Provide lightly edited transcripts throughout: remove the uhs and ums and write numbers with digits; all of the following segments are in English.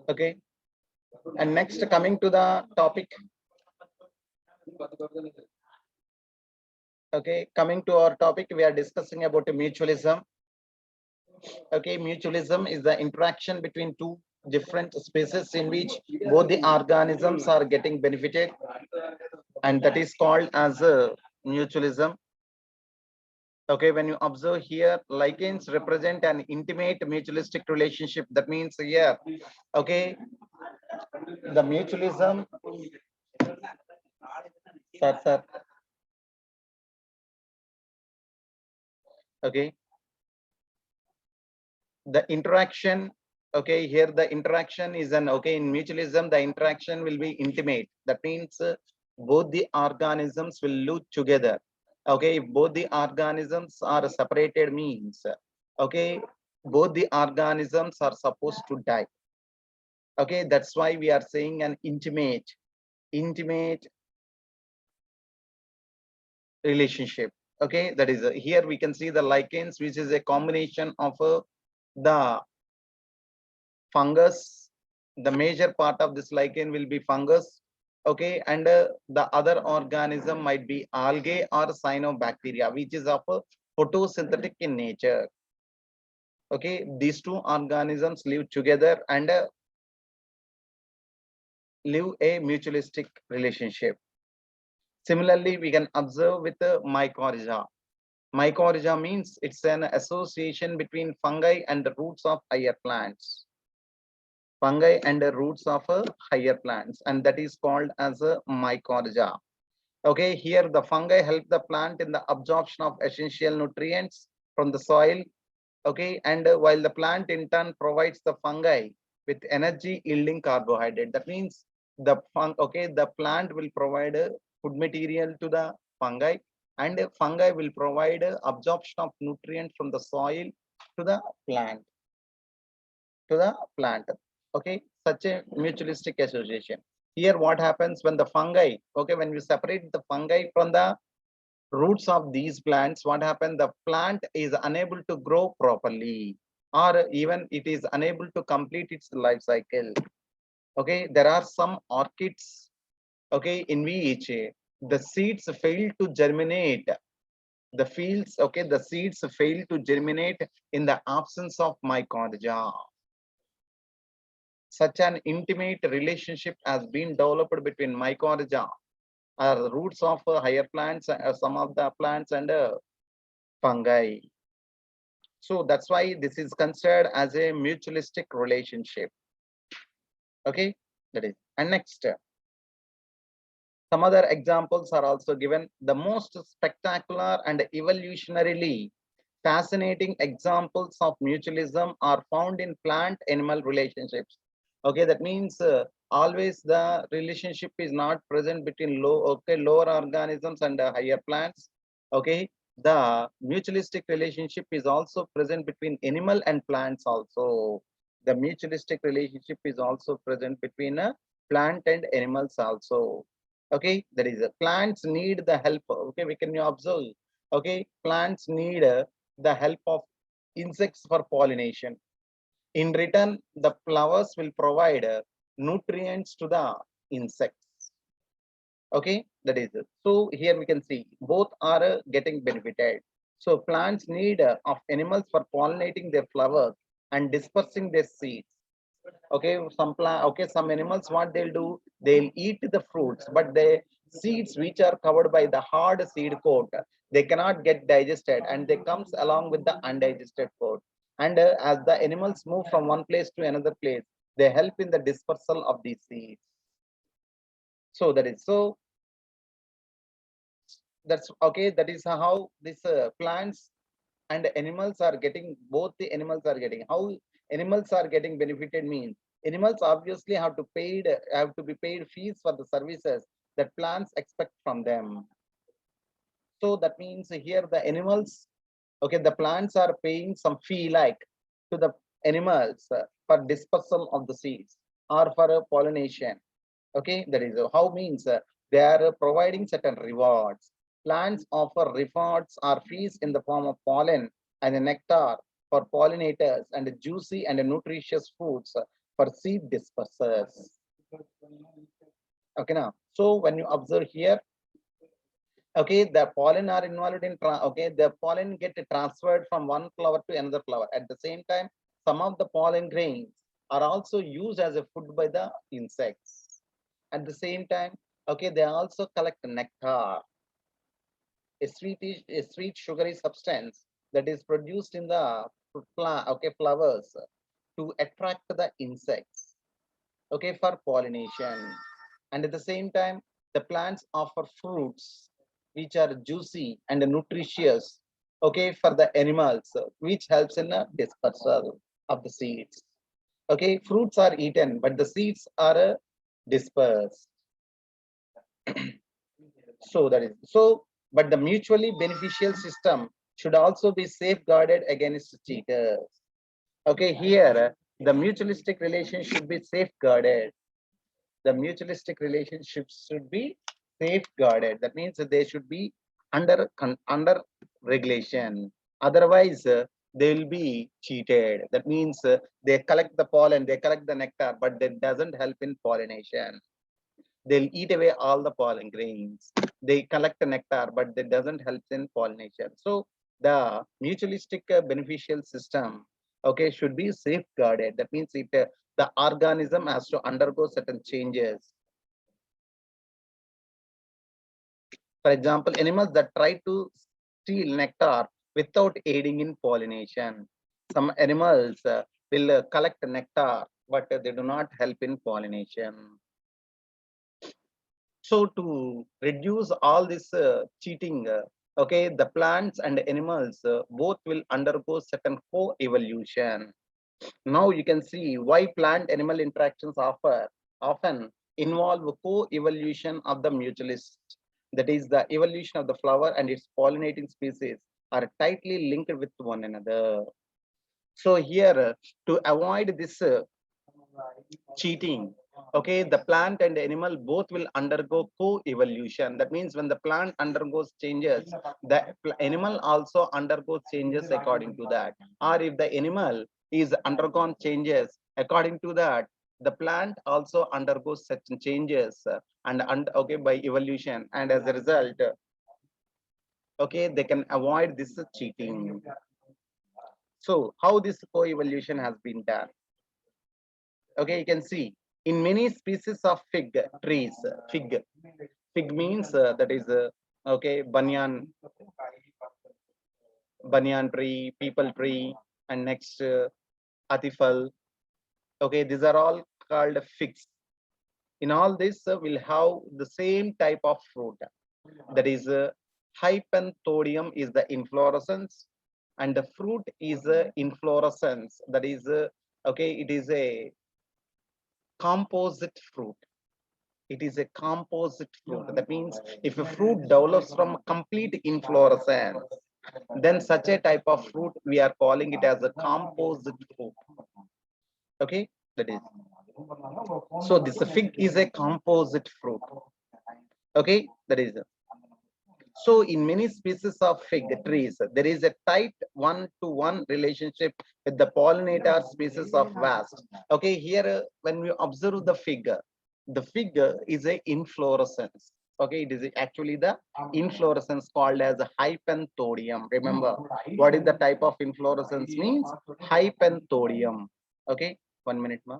Okay. And next, coming to the topic. Okay, coming to our topic, we are discussing about mutualism. Okay, mutualism is the interaction between two different species in which both the organisms are getting benefited, and that is called as a mutualism. Okay, when you observe here, lichens represent an intimate mutualistic relationship. That means here, okay, the mutualism, sir, okay, the interaction, okay, here the interaction is an, okay, in mutualism, the interaction will be intimate. That means both the organisms will live together. Okay, if both the organisms are separated means, okay, both the organisms are supposed to die. Okay, that's why we are saying an intimate relationship. Okay, that is here we can see the lichens, which is a combination of the fungus. The major part of this lichen will be fungus. Okay, and the other organism might be algae or cyanobacteria, which is of photosynthetic in nature. Okay, these two organisms live together and live a mutualistic relationship. Similarly, we can observe with mycorrhiza. Mycorrhiza means it's an association between fungi and the roots of higher plants. Fungi and the roots of higher plants, and that is called as a mycorrhiza. Okay, here the fungi help the plant in the absorption of essential nutrients from the soil. Okay, and while the plant in turn provides the fungi with energy yielding carbohydrate. That means the plant will provide food material to the fungi, and fungi will provide absorption of nutrients from the soil to the plant to the plant. Okay, such a mutualistic association. Here what happens when the fungi, okay, when we separate the fungi from the roots of these plants, what happens, the plant is unable to grow properly, or even it is unable to complete its life cycle. Okay, there are some orchids, okay, in which the seeds fail to germinate. The seeds fail to germinate in the absence of mycorrhiza. Such an intimate relationship has been developed between mycorrhiza, the roots of higher plants, some of the plants, and fungi. So that's why this is considered as a mutualistic relationship. Okay, that is. And next, some other examples are also given. The most spectacular and evolutionarily fascinating examples of mutualism are found in plant-animal relationships. Okay, that means always the relationship is not present between lower organisms and higher plants. Okay, the mutualistic relationship is also present between animal and plants also. The mutualistic relationship is also present between plant and animals also. Okay, that is plants need the help. Okay, we can observe. Okay, plants need the help of insects for pollination. In return, the flowers will provide nutrients to the insects. Okay, that is it. So here we can see both are getting benefited. So plants need of animals for pollinating their flowers and dispersing their seeds. Okay, some animals, what they'll do, they'll eat the fruits, but the seeds which are covered by the hard seed coat, they cannot get digested, and they comes along with the undigested coat. And as the animals move from one place to another place, they help in the dispersal of these seeds. So that is so that's okay, that is how this plants and animals are getting, both the animals are getting, how animals are getting benefited means, animals obviously have to be paid fees for the services that plants expect from them. So that means here the animals, okay, the plants are paying some fee like to the animals for dispersal of the seeds or for pollination. Okay, that is how means they are providing certain rewards. Plants offer rewards or fees in the form of pollen and nectar for pollinators and juicy and nutritious fruits for seed dispersers. Okay, now, so when you observe here, okay, the pollen are involved in, okay, the pollen get transferred from one flower to another flower. At the same time, some of the pollen grains are also used as a food by the insects. At the same time, okay, they also collect nectar, a sweet sugary substance that is produced in the flowers to attract the insects, okay, for pollination. And at the same time, the plants offer fruits which are juicy and nutritious, okay, for the animals, which helps in the dispersal of the seeds. Okay, fruits are eaten, but the seeds are dispersed. So that is so, but the mutually beneficial system should also be safeguarded against cheaters. Okay, here the mutualistic relationship should be safeguarded. The mutualistic relationships should be safeguarded. That means that they should be under regulation. Otherwise, they will be cheated. That means they collect the pollen, they collect the nectar, but that doesn't help in pollination. They'll eat away all the pollen grains. They collect the nectar, but that doesn't help in pollination. So the mutualistic beneficial system, okay, should be safeguarded. That means the organism has to undergo certain changes. For example, animals that try to steal nectar without aiding in pollination. Some animals will collect nectar, but they do not help in pollination. So to reduce all this cheating, okay, the plants and animals both will undergo certain co-evolution. Now you can see why plant-animal interactions often involve co-evolution of the mutualist. That is, the evolution of the flower and its pollinating species are tightly linked with one another. So here, to avoid this cheating, okay, the plant and animal both will undergo co-evolution. That means when the plant undergoes changes, the animal also undergoes changes according to that. Or if the animal is undergone changes according to that, the plant also undergoes such changes and okay, by evolution, and as a result, okay, they can avoid this cheating. So how this co-evolution has been done? Okay, you can see in many species of fig trees, fig means that is okay, banyan tree, people tree, and next atifal. Okay, these are all called figs. In all this, will have the same type of fruit. That is hypanthodium is the inflorescence, and the fruit is inflorescence. That is okay, it is a composite fruit. It is a composite fruit. That means if a fruit develops from complete inflorescence, then such a type of fruit we are calling it as a composite fruit. Okay, that is. So this fig is a composite fruit. Okay, that is. So in many species of fig trees, there is a tight one-to-one relationship with the pollinator species of vast. Okay, here when we observe the fig is a inflorescence. Okay, it is actually the inflorescence called as hypanthodium. Remember, what is the type of inflorescence means? Hypanthodium. Okay, 1 minute, ma.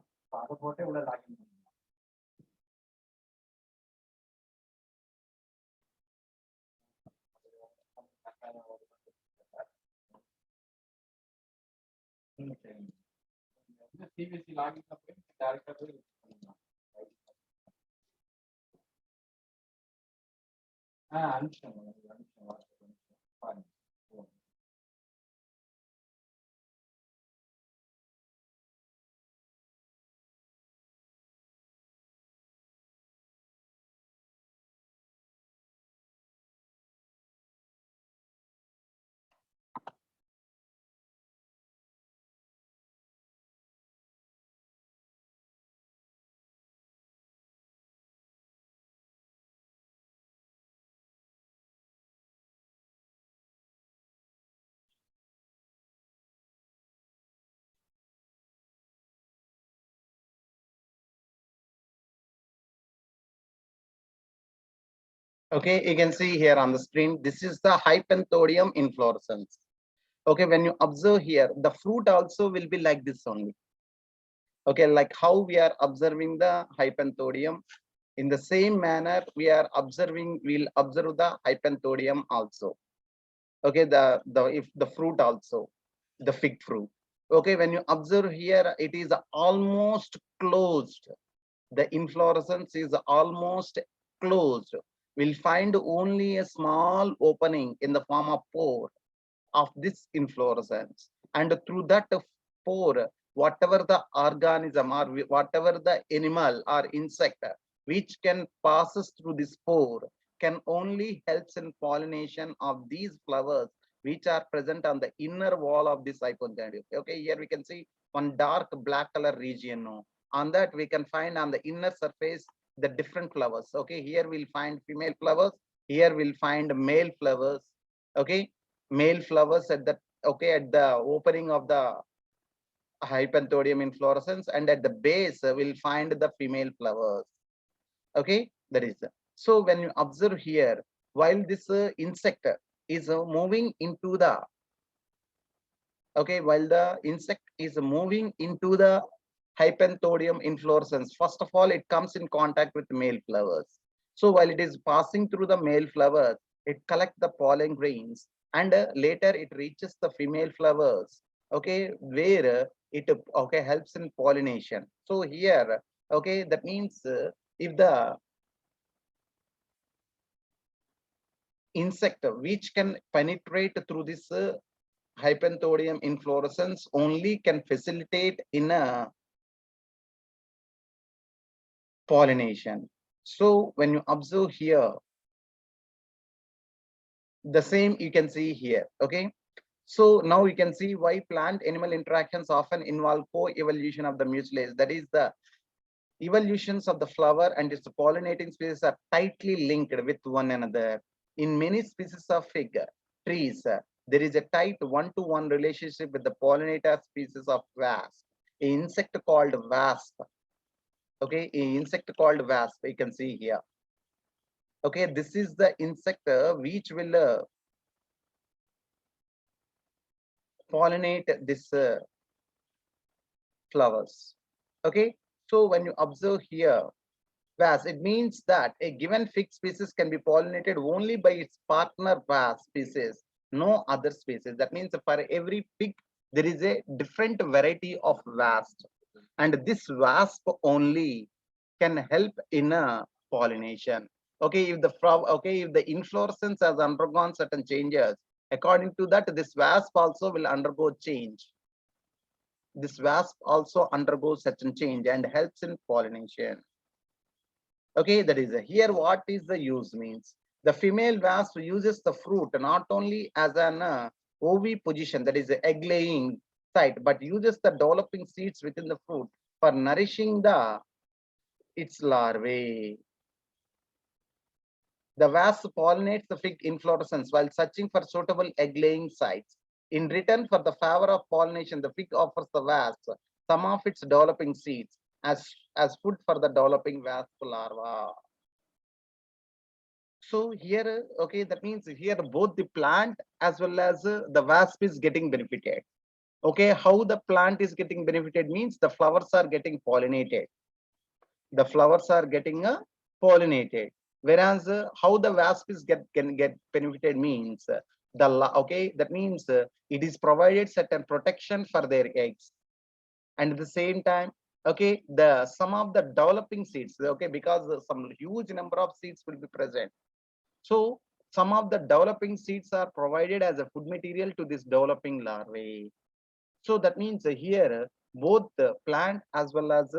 Okay, you can see here on the screen, this is the Hypanthodium inflorescence. Okay, when you observe here, the fruit also will be like this only. Okay, like how we are observing the Hypanthodium, in the same manner we are observing, we'll observe the Hypanthodium also. Okay, the if the fruit also, the fig fruit. Okay, when you observe here, it is almost closed. The inflorescence is almost closed. We'll find only a small opening in the form of pore of this inflorescence, and through that pore, whatever the organism or whatever the animal or insect which can passes through this pore can only helps in pollination of these flowers which are present on the inner wall of this hypothetium. Okay, here we can see one dark black color region. No? On that we can find on the inner surface the different flowers. Okay, here we'll find female flowers, here we'll find male flowers. Okay, male flowers at the, okay, at the opening of the Hypanthodium inflorescence, and at the base we'll find the female flowers. Okay, that is so when you observe here, while this insect is moving into the, okay, while the insect is moving into the Hypanthodium inflorescence, first of all it comes in contact with male flowers. So while it is passing through the male flowers, it collects the pollen grains, and later it reaches the female flowers. Okay, where it, okay, helps in pollination. So here, okay, that means if the insect which can penetrate through this Hypanthodium inflorescence only can facilitate in a pollination. So when you observe here, the same you can see here. Okay, so now you can see why plant animal interactions often involve co-evolution of the mucilage. That is, the evolutions of the flower and its pollinating species are tightly linked with one another. In many species of fig trees, there is a tight one-to-one relationship with the pollinator species of wasp, an insect called wasp. Okay, an insect called wasp, you can see here. Okay, this is the insect which will pollinate this flowers. Okay, so when you observe here, wasp, it means that a given fig species can be pollinated only by its partner wasp species, no other species. That means for every fig, there is a different variety of wasp, and this wasp only can help in a pollination. Okay, if the flower, okay, if the inflorescence has undergone certain changes, according to that, this wasp also will undergo change. This wasp also undergoes certain change and helps in pollination. Okay, that is here what is the use means. The female wasp uses the fruit not only as an oviposition, that is egg laying site, but uses the developing seeds within the fruit for nourishing the its larvae. The wasp pollinates the fig inflorescence while searching for suitable egg laying sites. In return for the favor of pollination, the fig offers the wasp some of its developing seeds as food for the developing wasp larva. So here, okay, that means here both the plant as well as the wasp is getting benefited. Okay, how the plant is getting benefited means the flowers are getting pollinated. The flowers are getting pollinated. Whereas how the wasp is can get benefited means okay, that means it is provided certain protection for their eggs, and at the same time, okay, the some of the developing seeds, okay, because some huge number of seeds will be present. So some of the developing seeds are provided as a food material to this developing larvae. So that means here both the plant as well as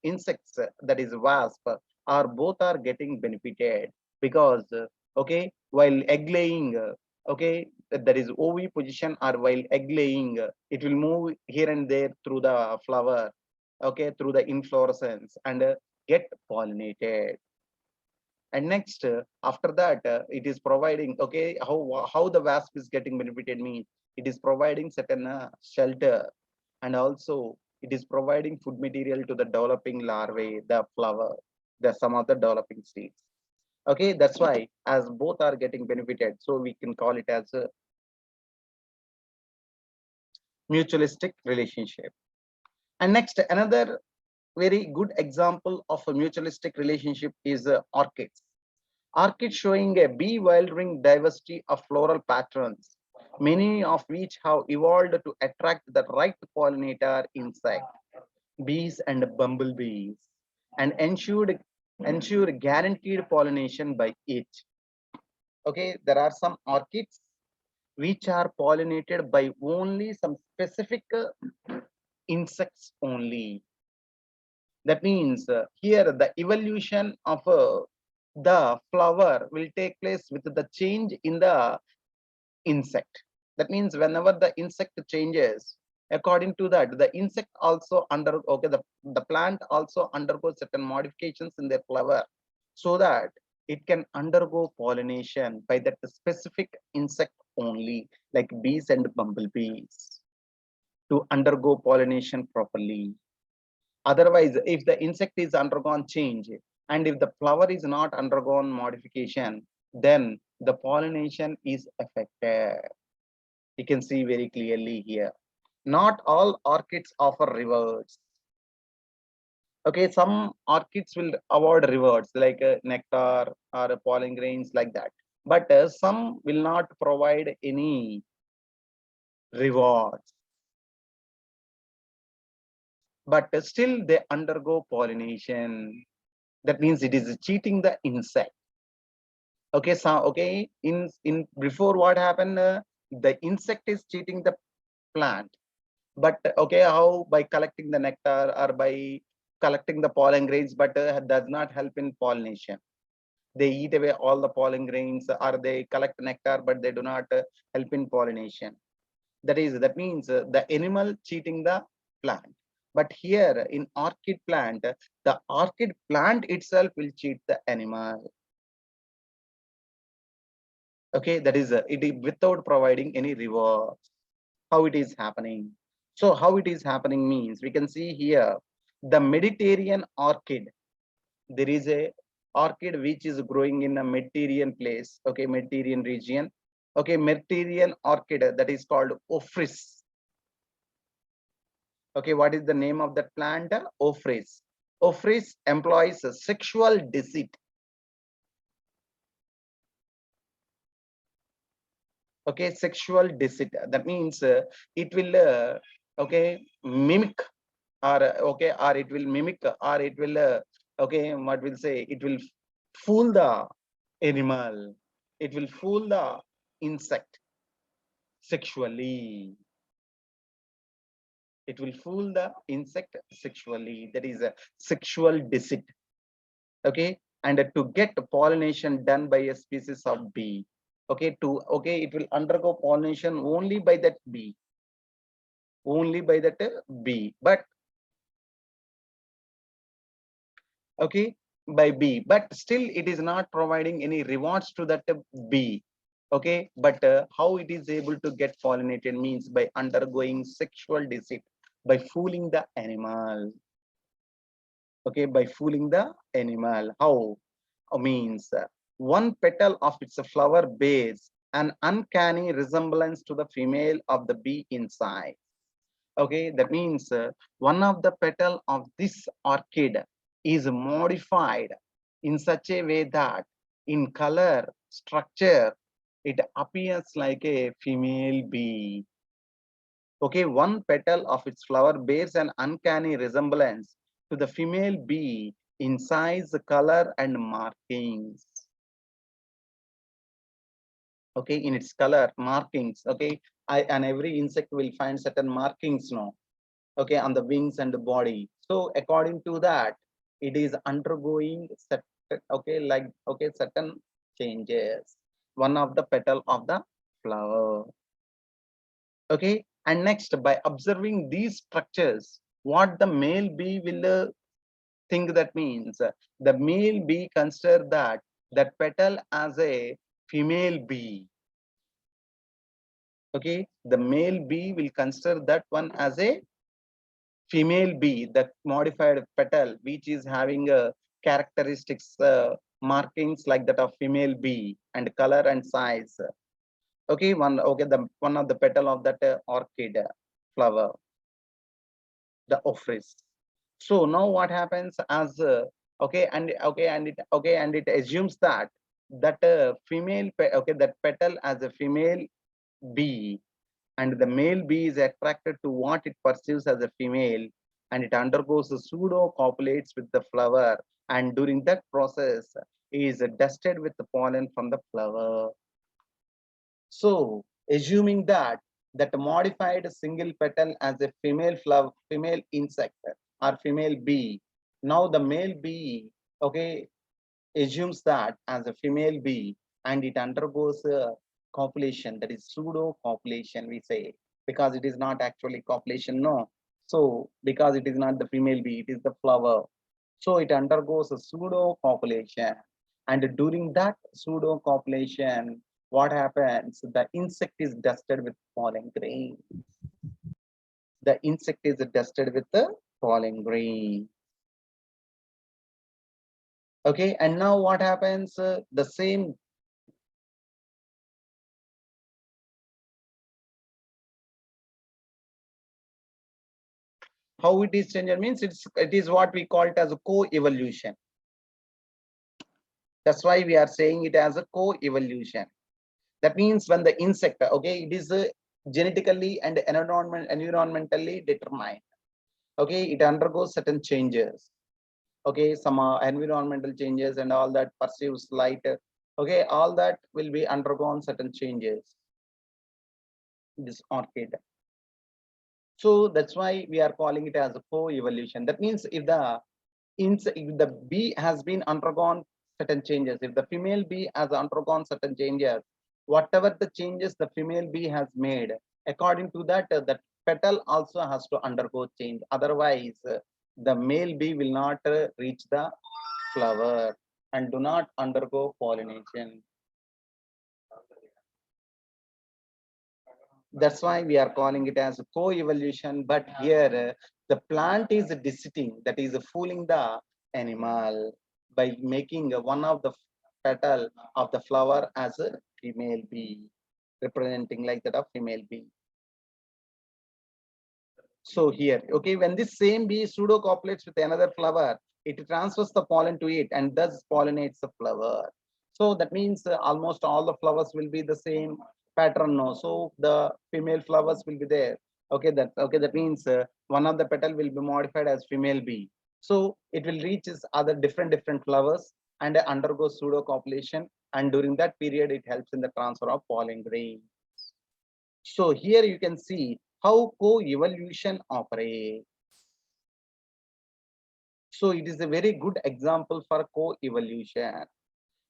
insects, that is wasp, are both are getting benefited because okay, while egg laying, okay, there is oviposition, or while egg laying, it will move here and there through the flower, okay, through the inflorescence, and get pollinated. And next, after that, it is providing, okay, how the wasp is getting benefited means it is providing certain shelter, and also it is providing food material to the developing larvae, the flower, the some of the developing seeds. Okay, that's why as both are getting benefited, so we can call it as a mutualistic relationship. And next, another very good example of a mutualistic relationship is orchids. Orchids showing a bewildering diversity of floral patterns, many of which have evolved to attract the right pollinator insect, bees and bumblebees, and ensure guaranteed pollination by each. Okay, there are some orchids which are pollinated by only some specific insects only. That means here the evolution of the flower will take place with the change in the insect. That means whenever the insect changes, according to that, the insect also the plant also undergoes certain modifications in their flower so that it can undergo pollination by that specific insect only, like bees and bumblebees, to undergo pollination properly. Otherwise, if the insect is undergone change and if the flower is not undergone modification, then the pollination is affected. You can see very clearly here. Not all orchids offer rewards. Okay, some orchids will award rewards like nectar or pollen grains like that. But some will not provide any rewards. But still they undergo pollination. That means it is cheating the insect. Okay, so okay, in before what happened, the insect is cheating the plant. But okay, how? By collecting the nectar or by collecting the pollen grains, but does not help in pollination. They eat away all the pollen grains or they collect nectar, but they do not help in pollination. That means the animal cheating the plant. But here in orchid plant, the orchid plant itself will cheat the animal. Okay, that is it is without providing any rewards. How it is happening? So how it is happening means we can see here the Mediterranean orchid. There is a orchid which is growing in a Mediterranean place. Okay, Mediterranean region. Okay, Mediterranean orchid that is called Ophrys. Okay, what is the name of that plant? Ophrys. Ophrys employs sexual deceit. Okay, sexual deceit. That means it will okay mimic or okay or it will mimic or it will okay what will say it will fool the animal, it will fool the insect sexually, it will fool the insect sexually. That is a sexual deceit. Okay, and to get pollination done by a species of bee. Okay, to okay it will undergo pollination only by that bee, only by that bee, but okay by b, but still it is not providing any rewards to that b. Okay, but how it is able to get pollinated means by undergoing sexual deceit, by fooling the animal. Okay, by fooling the animal. How? Means one petal of its flower bears an uncanny resemblance to the female of the bee inside. Okay, that means one of the petal of this orchid is modified in such a way that in color structure it appears like a female bee. Okay, one petal of its flower bears an uncanny resemblance to the female bee in size, color and markings. Okay, in its color markings. Okay, and every insect will find certain markings now, okay, on the wings and the body. So according to that it is undergoing certain, okay, like okay certain changes, one of the petal of the flower. Okay, and next by observing these structures, what the male bee will think, that means the male bee consider that petal as a female bee. Okay, the male bee will consider that one as a female bee, the modified petal which is having characteristics markings like that of female bee and color and size. Okay, one of the petal of that orchid flower, the ophrys. So now what happens as and it assumes that that petal as a female bee, and the male bee is attracted to what it perceives as a female, and it undergoes a pseudo copulates with the flower, and during that process is dusted with the pollen from the flower. So assuming that modified single petal as a female insect or female bee, now the male bee, okay, assumes that as a female bee, and it undergoes a copulation, that is pseudo copulation we say, because it is not actually copulation, no. So because it is not the female bee, it is the flower. So it undergoes a pseudo copulation, and during that pseudo copulation, what happens? The insect is dusted with pollen grain. The insect is dusted with the pollen grain. Okay, and now what happens? The same. How it is changed means it is what we call it as a co-evolution. That's why we are saying it as a co-evolution. That means when the insect, okay, it is genetically and environmentally determined. Okay, it undergoes certain changes. Okay, some environmental changes and all that, perceives light. Okay, all that will be undergone certain changes. This orchid. So that's why we are calling it as a co-evolution. That means if the bee has been undergone certain changes, if the female bee has undergone certain changes, whatever the changes the female bee has made, according to that, that petal also has to undergo change. Otherwise, the male bee will not reach the flower and do not undergo pollination. That's why we are calling it as co-evolution. But here the plant is deceiving, that is fooling the animal by making one of the petal of the flower as a female bee, representing like that of female bee. So here, okay, when this same bee pseudo copulates with another flower, it transfers the pollen to it and thus pollinates the flower. So that means almost all the flowers will be the same pattern, no? So the female flowers will be there. That means one of the petal will be modified as female bee. So it will reach its other different flowers and undergo pseudo copulation, and during that period it helps in the transfer of pollen grain. So here you can see how co-evolution operates. So it is a very good example for co-evolution.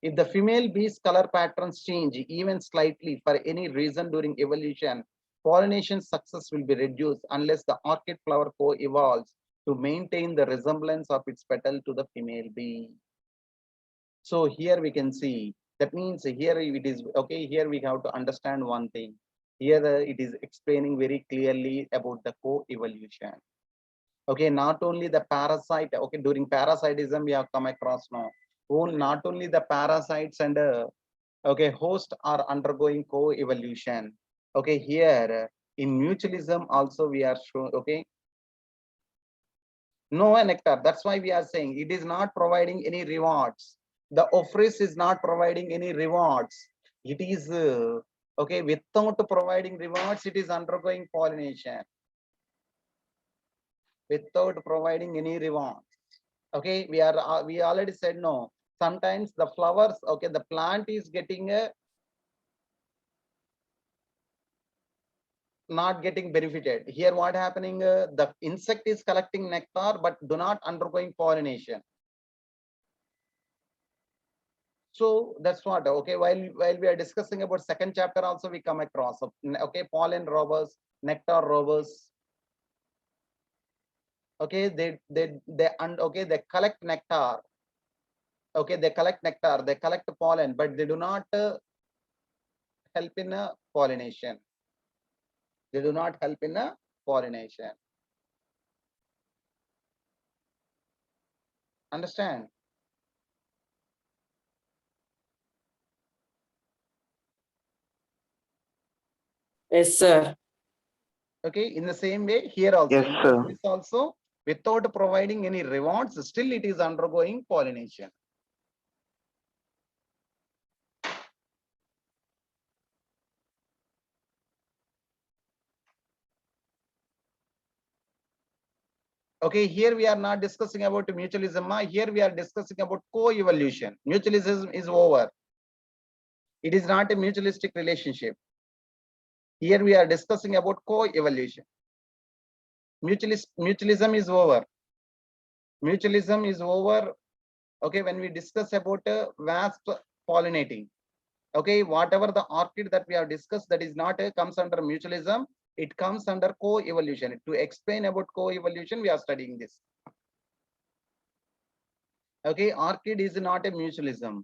If the female bee's color patterns change even slightly for any reason during evolution, pollination success will be reduced unless the orchid flower co-evolves to maintain the resemblance of its petal to the female bee. So here we can see, that means here it is, okay, here we have to understand one thing. Here it is explaining very clearly about the co-evolution. Okay, not only the parasite, okay, during parasitism we have come across now. Not only the parasites and okay, host are undergoing co-evolution. Okay, here in mutualism also we are shown, okay. No nectar, that's why we are saying it is not providing any rewards. The ophrys is not providing any rewards. It is okay, without providing rewards, it is undergoing pollination without providing any rewards. Okay, we already said no. Sometimes the flowers, okay, the plant is getting a not getting benefited. Here what happening, the insect is collecting nectar but do not undergoing pollination. So that's what, okay, while we are discussing about second chapter also we come across, okay, pollen robbers, nectar robbers. Okay, they collect nectar. Okay, they collect nectar, they collect pollen, but they do not help in pollination. They do not help in pollination. Understand? Yes, sir. Okay, in the same way here also, Yes, in sir. this also, without providing any rewards, still it is undergoing pollination. Okay, here we are not discussing about mutualism. Here we are discussing about co-evolution. Mutualism is over. It is not a mutualistic relationship. Here we are discussing about co-evolution. Mutualism is over. Mutualism is over. Okay, when we discuss about wasp pollinating. Okay, whatever the orchid that we have discussed, that is not comes under mutualism. It comes under co-evolution. To explain about co-evolution, we are studying this. Okay, orchid is not a mutualism.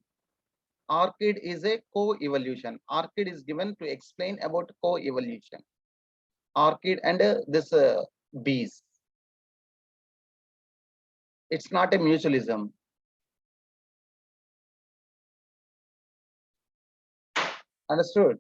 Orchid is a co-evolution. Orchid is given to explain about co-evolution. Orchid and this bees. It's not a mutualism. Understood?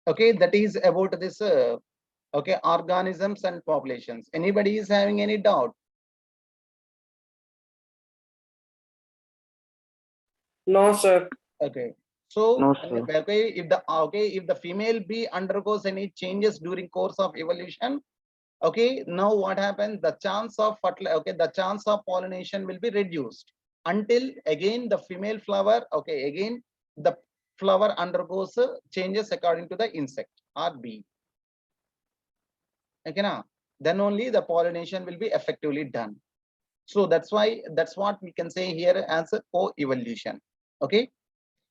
Okay, that is about this okay, organisms and populations. Anybody is having any doubt? No, sir. Okay, so No, sir. okay, if the female bee undergoes any changes during course of evolution, okay, now what happens? The chance of the chance of pollination will be reduced until again the female flower, okay, again the flower undergoes changes according to the insect or bee. Okay, now then only the pollination will be effectively done. So that's why, that's what we can say here as a co-evolution. Okay,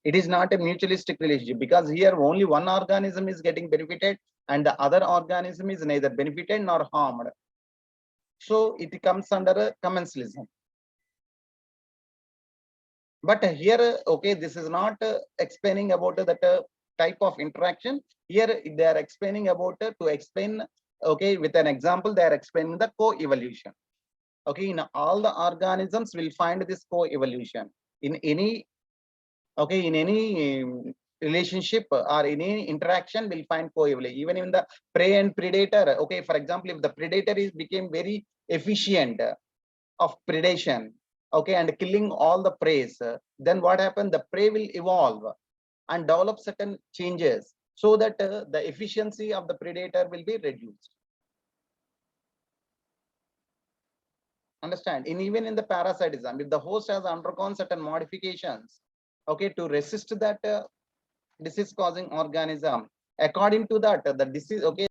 it is not a mutualistic relationship, because here only one organism is getting benefited and the other organism is neither benefited nor harmed. So it comes under a commensalism. But here, okay, this is not explaining about that type of interaction. Here they are explaining about to explain, okay, with an example, they are explaining the co-evolution. Okay, in all the organisms will find this co-evolution. In any, okay, in any relationship or in any interaction will find co-evolution. Even in the prey and predator, okay, for example, if the predator is became very efficient of predation, okay, and killing all the prey, then what happened? The prey will evolve and develop certain changes so that the efficiency of the predator will be reduced. Understand? In even in the parasitism, if the host has undergone certain modifications, okay, to resist that disease causing organism, according to that the disease, okay,